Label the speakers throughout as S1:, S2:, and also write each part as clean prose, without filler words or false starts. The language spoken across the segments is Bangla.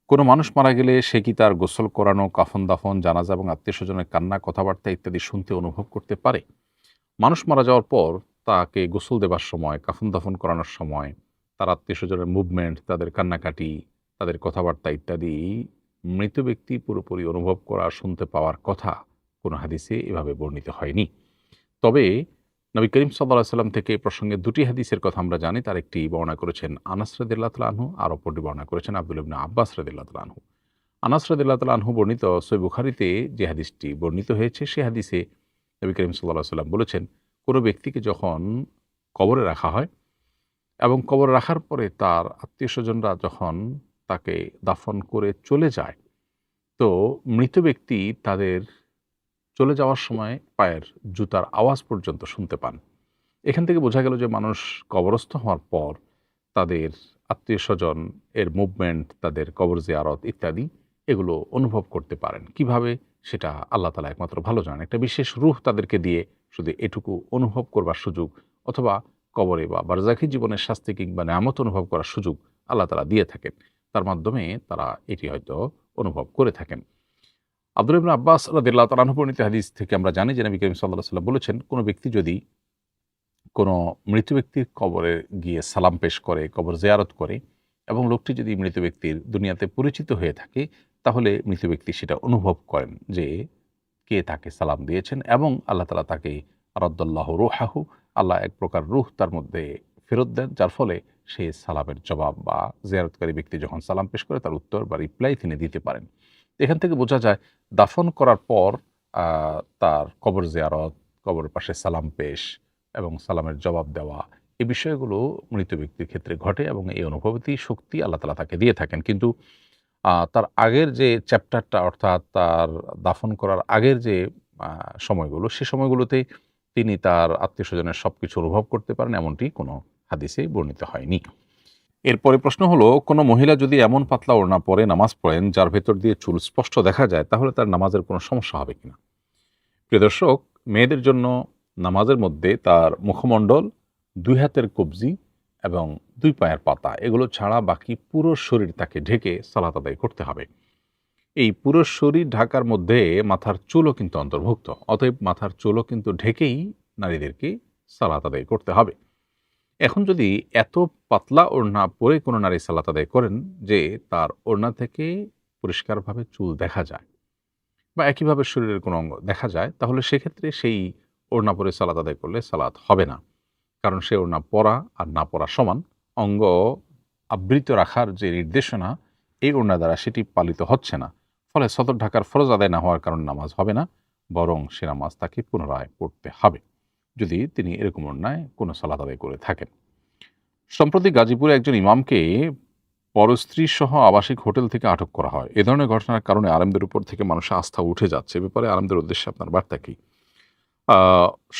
S1: কোনো মানুষ মারা গেলে সে কি তার গোসল করানো, কাফন দাফন, জানাজা এবং আত্মীয়স্বজনের কান্না, কথাবার্তা ইত্যাদি শুনতে অনুভব করতে পারে? মানুষ মারা যাওয়ার পর তাকে গোসল দেবার সময়, কাফন দাফন করানোর সময় তার আত্মীয়স্বজনের মুভমেন্ট, তাদের কান্নাকাটি, তাদের কথাবার্তা ইত্যাদি মৃত ব্যক্তি পুরোপুরি অনুভব করা, শুনতে পাওয়ার কথা কোনো হাদিসে এভাবে বর্ণিত হয়নি। তবে নবী করিম সাল্লাল্লাহু আলাইহি সাল্লাম থেকে এ প্রসঙ্গে দুটি হাদিসের কথা আমরা জানি। তার একটি বর্ণনা করেছেন আনাস রাদিয়াল্লাহু তাআলা আনহু, আর অপরটি বর্ণনা করেছেন আব্দুল্লাহ ইবনে আব্বাস রাদিয়াল্লাহু তাআলা আনহু। আনাস রাদিয়াল্লাহু তাআলা আনহু বর্ণিত সহিহ বুখারীতে যে হাদিসটি বর্ণিত হয়েছে, সে হাদিসে নবী করিম সাল্লাল্লাহু আলাইহি সাল্লাম বলেছেন, কোনো ব্যক্তিকে যখন কবরে রাখা হয় এবং কবরে রাখার পরে তার আত্মীয়স্বজনরা যখন তাকে দাফন করে চলে যায়, তো মৃত ব্যক্তি তাদের চলে যাওয়ার সময় পায়ের জুতার আওয়াজ পর্যন্ত শুনতে পান। এখান থেকে বোঝা গেল যে মানুষ কবরস্থ হওয়ার পর তাদের আত্মীয়স্বজন এর মুভমেন্ট, তাদের কবর জিয়ারত ইত্যাদি এগুলো অনুভব করতে পারেন। কিভাবে সেটা আল্লাহ তাআলা একমাত্র ভালো জানেন। একটা বিশেষ রূহ তাদেরকে দিয়ে শুধু এটুকু অনুভব করবার সুযোগ, অথবা কবরে বা বারজাখী জীবনের শাস্তি কিংবা নেয়ামত অনুভব করার সুযোগ আল্লাহ তাআলা দিয়ে থাকেন। তার মাধ্যমে তারা এটি হয়তো অনুভব করে থাকেন। আব্দুল্লাহ ইবনে আব্বাস রাদিয়াল্লাহু তাআলা আনহু বর্ণিত হাদিস থেকে আমরা জানি যে নবী করিম সাল্লাল্লাহু আলাইহি ওয়াসাল্লাম বলেছেন, কোনো ব্যক্তি যদি কোনো মৃত ব্যক্তির কবরে গিয়ে সালাম পেশ করে, কবর জিয়ারত করে এবং লোকটি যদি মৃত ব্যক্তির দুনিয়াতে পরিচিত হয়ে থাকে, তাহলে মৃত ব্যক্তি সেটা অনুভব করেন যে কে তাকে সালাম দিয়েছেন, এবং আল্লাহ তাআলা তাকে রাদ্দাল্লাহু রূহাহু, আল্লাহ এক প্রকার রূহ তার মধ্যে ফেরত দেন, যার ফলে সে সালামের জবাব বা জিয়ারতকারী ব্যক্তি যখন সালাম পেশ করে তার উত্তর বা রিপ্লাই তিনি দিতে পারেন। এখান থেকে বোঝা যায় দাফন করার পর তার কবর জিয়ারত, কবরের পাশে সালাম পেশ এবং সালামের জবাব দেওয়া, এই বিষয়গুলো মৃত ব্যক্তির ক্ষেত্রে ঘটে এবং এই অনুভূতি শক্তি আল্লাহ তাআলা তাকে দিয়ে থাকেন। কিন্তু তার আগের যে চ্যাপ্টারটা, অর্থাৎ তার দাফন করার আগের যে সময়গুলো, সে সময়গুলোতে তিনি তার আত্মীয়স্বজনের সবকিছু অনুভব করতে পারেন, এমনটি কোনো হাদিসে বর্ণিত হয়নি। এরপরে প্রশ্ন হলো, কোনো মহিলা যদি এমন পাতলা ওড়না পরে নামাজ পড়েন যার ভেতর দিয়ে চুল স্পষ্ট দেখা যায়, তাহলে তার নামাজের কোনো সমস্যা হবে কিনা? প্রিয় দর্শক, মেয়েদের জন্য নামাজের মধ্যে তার মুখমণ্ডল, দুই হাতের কবজি এবং দুই পায়ের পাতা, এগুলো ছাড়া বাকি পুরো শরীর তাকে ঢেকে সালাত আদায় করতে হবে। এই পুরো শরীর ঢাকার মধ্যে মাথার চুলও কিন্তু অন্তর্ভুক্ত। অতএব মাথার চুলও কিন্তু ঢেকেই নারীদেরকে সালাত আদায় করতে হবে। এখন যদি এত পাতলা ওড়না পরে কোনো নারী সালাত আদায় করেন যে তার ওড়না থেকে পরিষ্কারভাবে চুল দেখা যায় বা একইভাবে শরীরের কোনো অঙ্গ দেখা যায়, তাহলে সেক্ষেত্রে সেই ওড়না পরে সালাত আদায় করলে সালাত হবে না। কারণ সে ওড়না পরা আর না পরা সমান। অঙ্গ আবৃত রাখার যে নির্দেশনা এই ওড়না দ্বারা সেটি পালিত হচ্ছে না। ফলে সদর ঢাকার ফরজ আদায় না হওয়ার কারণে নামাজ হবে না, বরং সে নামাজ তাকে পুনরায় পড়তে হবে, যদি তিনি এরকম ওড়নায় কোনো সালাত আদায় করে থাকেন। সম্প্রতি গাজীপুরে একজন ইমামকে পরস্ত্রী সহ আবাসিক হোটেল থেকে আটক করা হয়। এ ধরনের ঘটনার কারণে আলেমদের উপর থেকে মানুষের আস্থা উঠে যাচ্ছে। এ ব্যাপারে আলেমদের উদ্দেশ্যে আপনার বার্তা কি? আ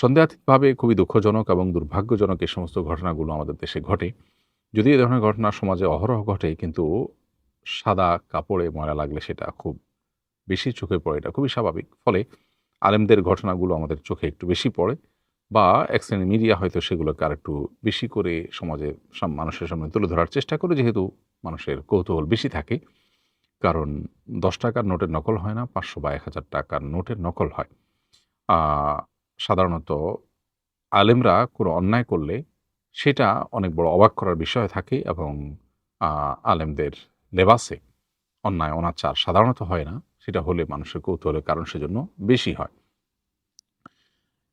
S1: সন্দেহাতীতভাবে খুবই দুঃখজনক এবং দুর্ভাগ্যজনক এই সমস্ত ঘটনাগুলো আমাদের দেশে ঘটে। যদিও এ ধরনের ঘটনা সমাজে অহরহ ঘটে, কিন্তু সাদা কাপড়ে ময়লা লাগলে সেটা খুব বেশি চোখে পড়ে, এটা খুবই স্বাভাবিক। ফলে আলেমদের ঘটনাগুলো আমাদের চোখে একটু বেশি পড়ে, বা এক শ্রেণীর মিডিয়া হয়তো সেগুলোকে আরেকটু বেশি করে সমাজে মানুষের সামনে তুলে ধরার চেষ্টা করে, যেহেতু মানুষের কৌতূহল বেশি থাকে। কারণ ৳১০ নোটের নকল হয় না, ৫০০ বা ৳১,০০০ নোটের নকল হয়। আ সাধারণত আলেমরা কোনো অন্যায় করলে সেটা অনেক বড় অবাক করার বিষয় থাকে, এবং আ আলেমদের লেবাসে অন্যায় অনাচার সাধারণত হয় না। সেটা হলে মানুষের কৌতূহলের কারণ সেজন্য বেশি হয়।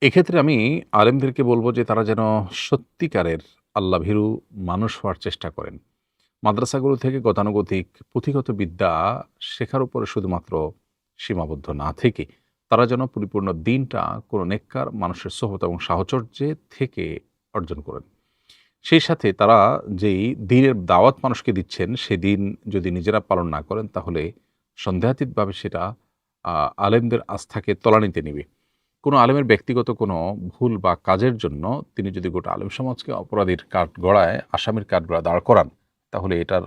S1: এক্ষেত্রে আমি আলেমদেরকে বলব যে তারা যেন সত্যিকারের আল্লাহভীরু মানুষ হওয়ার চেষ্টা করেন। মাদ্রাসাগুলো থেকে গতানুগতিক পুঁথিগত বিদ্যা শেখার উপরে শুধুমাত্র সীমাবদ্ধ না থেকে তারা যেন পরিপূর্ণ দিনটা কোনো নেককার মানুষের সোহবত এবং সাহচর্যে থেকে অর্জন করেন। সেই সাথে তারা যেই দ্বীনের দাওয়াত মানুষকে দিচ্ছেন, সেদিন যদি নিজেরা পালন না করেন, তাহলে সন্দেহাতীতভাবে সেটা আলেমদের আস্থাকে তলানিতে নিবে। কোনো আলেমের ব্যক্তিগত কোনো ভুল বা কাজের জন্য তিনি যদি গোটা আলেম সমাজকে অপরাধীর কাঠগড়ায়, আসামির কাঠগড়ায় দাঁড় করান, তাহলে এটার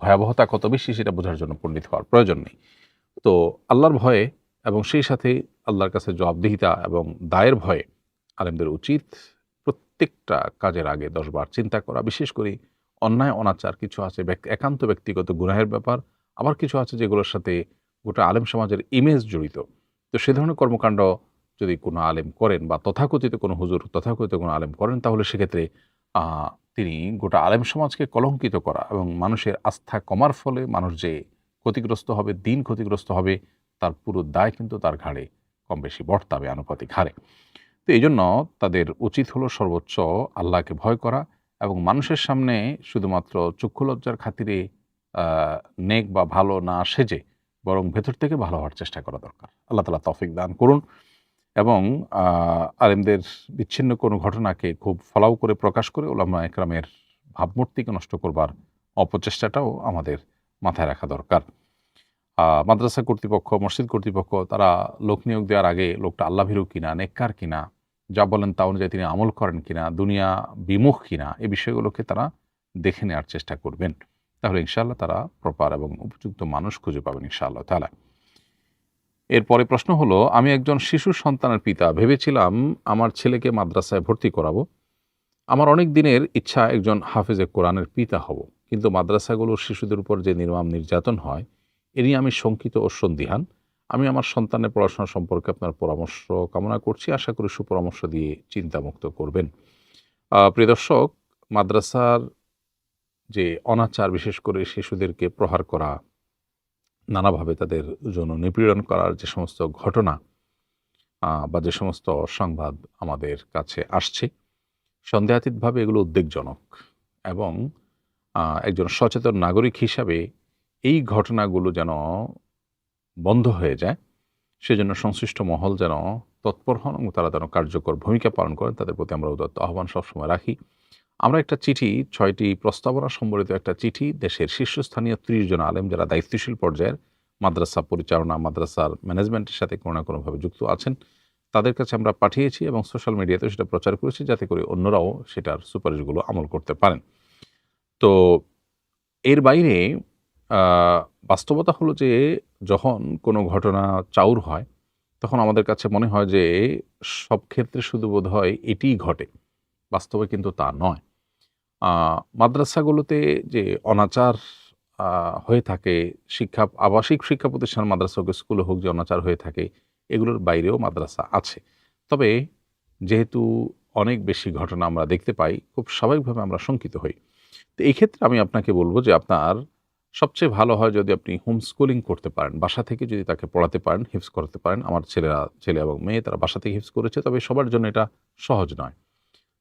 S1: ভয়াবহতা কত বেশি সেটা বোঝার জন্য পণ্ডিত হওয়ার প্রয়োজন নেই। তো আল্লাহর ভয়ে এবং সেই সাথে আল্লাহর কাছে জবাবদিহিতা এবং দায়ের ভয়ে আলেমদের উচিত প্রত্যেকটা কাজের আগে ১০ বার চিন্তা করা। বিশেষ করে অন্যায় অনাচার কিছু আছে, একান্ত ব্যক্তিগত গুনাহের ব্যাপার, আবার কিছু আছে যেগুলোর সাথে গোটা আলেম সমাজের ইমেজ জড়িত। তো সে ধরনের কর্মকাণ্ড যদি কোনো আলেম করেন বা তথাকথিত কোনো হুজুর, তথাকথিত কোনো আলেম করেন, তাহলে সেক্ষেত্রে আ তিনি গোটা আলেম সমাজকে কলঙ্কিত করা এবং মানুষের আস্থা কমার ফলে মানুষ যে ক্ষতিগ্রস্ত হবে, দিন ক্ষতিগ্রস্ত হবে, তার পুরো দায় কিন্তু তার ঘাড়ে কম বেশি বর্তাবে আনুপাতিক হারে। তো এইজন্য তাদের উচিত হলো সর্বোচ্চ আল্লাহকে ভয় করা এবং মানুষের সামনে শুধুমাত্র চক্ষু লজ্জার খাতিরে আ নেক বা ভালো না সেজে বরং ভেতর থেকে ভালো হওয়ার চেষ্টা করা দরকার। আল্লাহ তাআলা তৌফিক দান করুন এবং আ আলেমদের বিচ্ছিন্ন কোনো ঘটনাকে খুব ফলাও করে প্রকাশ করে উলামা একরামের ভাবমূর্তিকে নষ্ট করবার অপচেষ্টাটাও আমাদের মাথায় রাখা দরকার। মাদ্রাসা কর্তৃপক্ষ, মসজিদ কর্তৃপক্ষ তারা লোক নিয়োগ দেওয়ার আগে লোকটা আল্লাহভীরু কিনা, নেককার কিনা, যা বলেন তা অনুযায়ী তিনি আমল করেন কিনা, দুনিয়া বিমুখ কিনা, এই বিষয়গুলোকে তারা দেখে নেওয়ার চেষ্টা করবেন। তাহলে ইনশাআল্লাহ তারা প্রপার এবং উপযুক্ত মানুষ খুঁজে পাবেন ইনশাআল্লাহ তাআলা। এরপরে প্রশ্ন হলো, আমি একজন শিশু সন্তানের পিতা। ভেবেছিলাম আমার ছেলেকে মাদ্রাসায় ভর্তি করাবো। আমার অনেক দিনের ইচ্ছা একজন হাফেজে কোরআনের পিতা হব। কিন্তু মাদ্রাসাগুলোর শিশুদের উপর যে নির্মম নির্যাতন হয়, এ নিয়ে আমি শঙ্কিত ও সন্দিহান। আমি আমার সন্তানের পড়াশোনা সম্পর্কে আপনার পরামর্শ কামনা করছি। আশা করি সুপরামর্শ দিয়ে চিন্তামুক্ত করবেন। প্রিয় দর্শক, মাদ্রাসার যে অনাচার, বিশেষ করে শিশুদেরকে প্রহার করা, নানাভাবে তাদের যৌন নিপীড়ন করার যে সমস্ত ঘটনা বা যে সমস্ত সংবাদ আমাদের কাছে আসছে, সন্দেহাতীতভাবে এগুলো উদ্বেগজনক এবং একজন সচেতন নাগরিক হিসাবে এই ঘটনাগুলো যেন বন্ধ হয়ে যায়, সেজন্য সংশ্লিষ্ট মহল যেন তৎপর হন এবং তারা যেন কার্যকর ভূমিকা পালন করেন, তাদের প্রতি আমরা উদাত্ত আহ্বান সবসময় রাখি। আমরা একটা চিঠি, ৬টি প্রস্তাবনা সম্বলিত একটা চিঠি দেশের শীর্ষস্থানীয় ৩০ জন আলেম যারা দায়িত্বশীল পর্যায়ের মাদ্রাসা পরিচালনা, মাদ্রাসার ম্যানেজমেন্টের সাথে কোনো না কোনোভাবে যুক্ত আছেন, তাদের কাছে আমরা পাঠিয়েছি এবং সোশ্যাল মিডিয়াতেও সেটা প্রচার করেছি, যাতে করে অন্যরাও সেটার সুপারিশগুলো আমল করতে পারেন। তো এর বাইরে আ বাস্তবতা হলো যে, যখন কোনো ঘটনা চাউর হয়, তখন আমাদের কাছে মনে হয় যে সব ক্ষেত্রে শুধু বোধহয় এটিই ঘটে। বাস্তবে কিন্তু তা নয়। আ মাদ্রাসাগুলোতে যে অনাচার আ হয়ে থাকে, আবাসিক শিক্ষা প্রতিষ্ঠান, মাদ্রাসা হোক, স্কুল হোক, যে অনাচার হয়ে থাকে, এগুলোর বাইরেও মাদ্রাসা আছে। তবে যেহেতু অনেক বেশি ঘটনা আমরা দেখতে পাই, খুব স্বাভাবিকভাবে আমরা শঙ্কিত হই। তো এই ক্ষেত্রে আমি আপনাকে বলব যে, আপনার সবচেয়ে ভালো হয় যদি আপনি হোম স্কুলিং করতে পারেন। বাসা থেকে যদি তাকে পড়াতে পারেন, হিফজ করাতে পারেন। আমার ছেলে এবং মেয়ে তারা বাসা থেকে হিফজ করেছে, তবে সবার জন্য এটা সহজ নয়।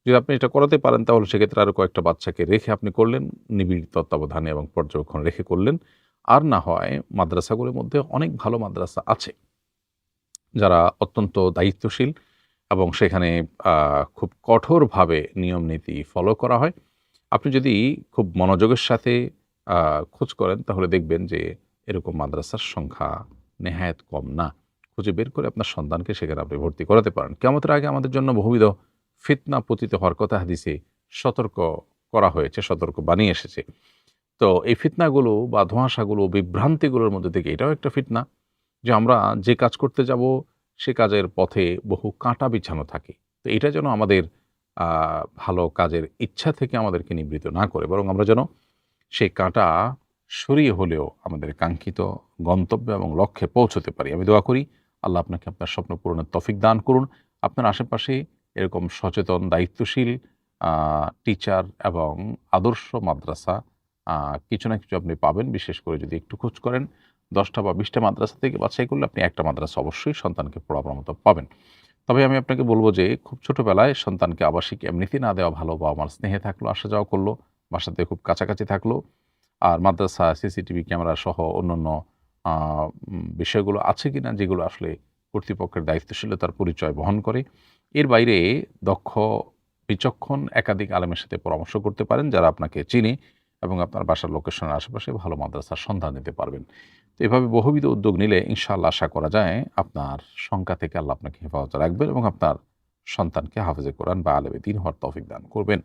S1: যদি আপনি এটা করাতে পারেন, তাহলে সেক্ষেত্রে আরও কয়েকটা বাচ্চাকে রেখে আপনি করলেন, নিবিড় তত্ত্বাবধানে এবং পর্যবেক্ষণ রেখে করলেন। আর না হয় মাদ্রাসাগুলোর মধ্যে অনেক ভালো মাদ্রাসা আছে, যারা অত্যন্ত দায়িত্বশীল এবং সেখানে খুব কঠোরভাবে নিয়ম নীতি ফলো করা হয়। আপনি যদি খুব মনোযোগের সাথে খোঁজ করেন, তাহলে দেখবেন যে এরকম মাদ্রাসার সংখ্যা নেহায়েত কম না। খুঁজে বের করে আপনার সন্তানকে সেখানে আপনি ভর্তি করাতে পারেন। কিয়ামতের আগে আমাদের জন্য বহুবিধ ফিতনা পতিত হওয়ার কথা হাদিসে সতর্ক করা হয়েছে, সতর্ক বানিয়ে এসেছে। তো এই ফিতনাগুলো বা ধোঁয়াশাগুলো, বিভ্রান্তিগুলোর মধ্যে থেকে এটাও একটা ফিতনা, যে আমরা যে কাজ করতে যাব সে কাজের পথে বহু কাঁটা বিছানো থাকে। তো এটা যেন আমাদের ভালো কাজের ইচ্ছা থেকে আমাদেরকে নিবৃত্ত না করে, বরং আমরা যেন সেই কাঁটা সরিয়ে হলেও আমাদের কাঙ্ক্ষিত গন্তব্য এবং লক্ষ্যে পৌঁছতে পারি। আমি দোয়া করি আল্লাহ আপনাকে আপনার স্বপ্ন পূরণের তৌফিক দান করুন। আপনার আশেপাশে এরকম সচেতন, দায়িত্বশীল টিচার এবং আদর্শ মাদ্রাসা কিছু না কিছু আপনি পাবেন। বিশেষ করে যদি একটু খোঁজ করেন, ১০টা বা ২০টা মাদ্রাসা থেকে বাছাই করলে আপনি একটা মাদ্রাসা অবশ্যই সন্তানকে পড়াবার মতো পাবেন। তবে আমি আপনাকে বলব যে, খুব ছোটবেলায় সন্তানকে আবাসিক এমনিতেই না দেওয়া ভালো। বাবা-মার স্নেহে থাকলো, আসা যাওয়া করলো, বাসাতে খুব কাছাকাছি থাকলো। আর মাদ্রাসা সিসিটিভি ক্যামেরা সহ অন্যান্য আ বিষয়গুলো আছে কিনা, যেগুলো আসলে কর্তৃপক্ষের দায়িত্বশীলতার পরিচয় বহন করে। এর বাইরে দক্ষ, বিচক্ষণ একাধিক আলেমের সাথে পরামর্শ করতে পারেন, যারা আপনাকে চিনে এবং আপনার বাসার লোকেশনের আশেপাশে ভালো মাদ্রাসার সন্ধান দিতে পারবেন। তো এভাবে বহুবিধ উদ্যোগ নিলে ইনশাআল্লাহ আশা করা যায় আপনার শঙ্কা থেকে আল্লাহ আপনাকে হেফাজতে রাখবেন এবং আপনার সন্তানকে হাফেজে কোরআন বা আলেমে দ্বীন হওয়ার তৌফিক দান করবেন।